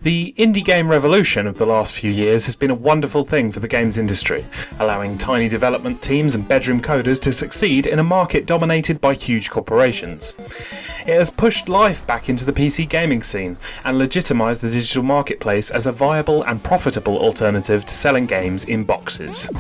The indie game revolution of the last few years has been a wonderful thing for the games industry, allowing tiny development teams and bedroom coders to succeed in a market dominated by huge corporations. It has pushed life back into the PC gaming scene and legitimised the digital marketplace as a viable and profitable alternative to selling games in boxes.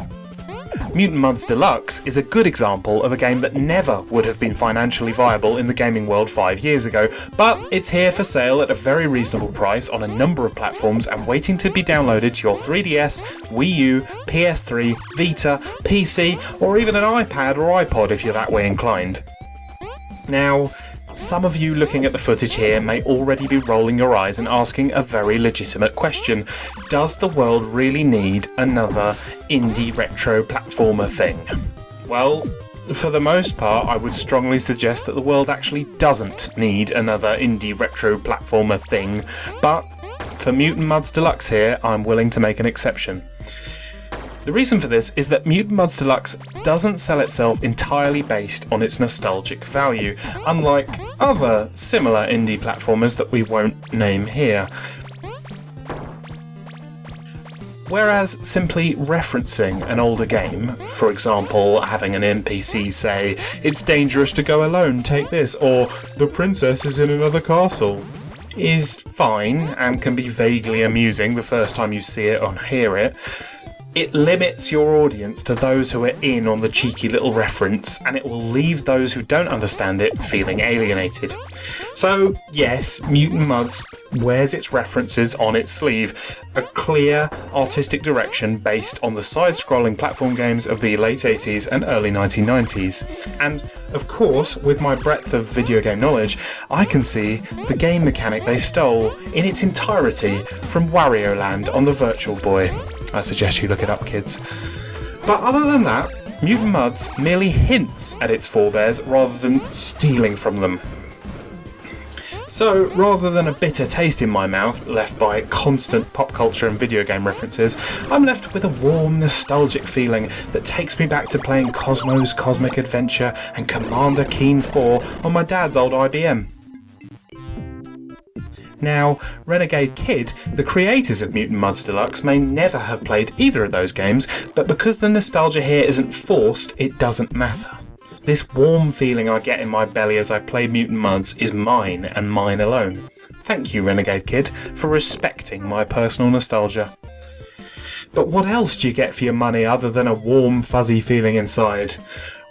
Mutant Deluxe is a good example of a game that never would have been financially viable in the gaming world 5 years ago, but it's here for sale at a very reasonable price on a number of platforms and waiting to be downloaded to your 3DS, WiiU, PS3, Vita, PC, or even an iPad or iPod if you're that way inclined. Now, some of you looking at the footage here may already be rolling your eyes and asking a very legitimate question. Does the world really need another indie retro platformer thing? Well, for the most part, I would strongly suggest that the world actually doesn't need another indie retro platformer thing, but for Mutant Deluxe here, I'm willing to make an exception. The reason for this is that Mutant Deluxe doesn't sell itself entirely based on its nostalgic value, unlike other similar indie platformers that we won't name here. Whereas simply referencing an older game, for example having an NPC say, "It's dangerous to go alone, take this," or "The princess is in another castle," is fine and can be vaguely amusing the first time you see it or hear it, it limits your audience to those who are in on the cheeky little reference, and it will leave those who don't understand it feeling alienated. So yes, Mutant Muds wears its references on its sleeve, a clear artistic direction based on the side-scrolling platform games of the late 80s and early 1990s. And of course, with my breadth of video game knowledge, I can see the game mechanic they stole in its entirety from Wario Land on the Virtual Boy. I suggest you look it up, kids. But other than that, Mutant Muds merely hints at its forebears rather than stealing from them. So, rather than a bitter taste in my mouth left by constant pop culture and video game references, I'm left with a warm, nostalgic feeling that takes me back to playing Cosmo's Cosmic Adventure and Commander Keen 4 on my dad's old IBM. Now, Renegade Kid, the creators of Mutant Deluxe, may never have played either of those games, but because the nostalgia here isn't forced, it doesn't matter. This warm feeling I get in my belly as I play Mutant Muds is mine and mine alone. Thank you, Renegade Kid, for respecting my personal nostalgia. But what else do you get for your money other than a warm, fuzzy feeling inside?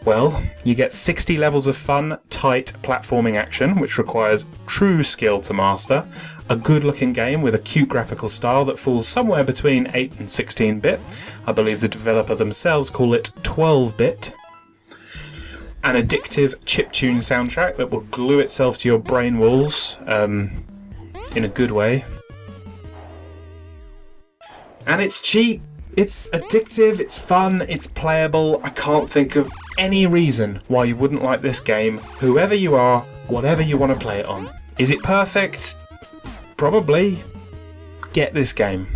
Well, you get 60 levels of fun, tight platforming action, which requires true skill to master, a good-looking game with a cute graphical style that falls somewhere between 8 and 16-bit. I believe the developer themselves call it 12-bit. An addictive chiptune soundtrack that will glue itself to your brain walls, in a good way. And it's cheap, it's addictive, it's fun, it's playable. I can't think of any reason why you wouldn't like this game, whoever you are, whatever you want to play it on. Is it perfect? Probably. Get this game.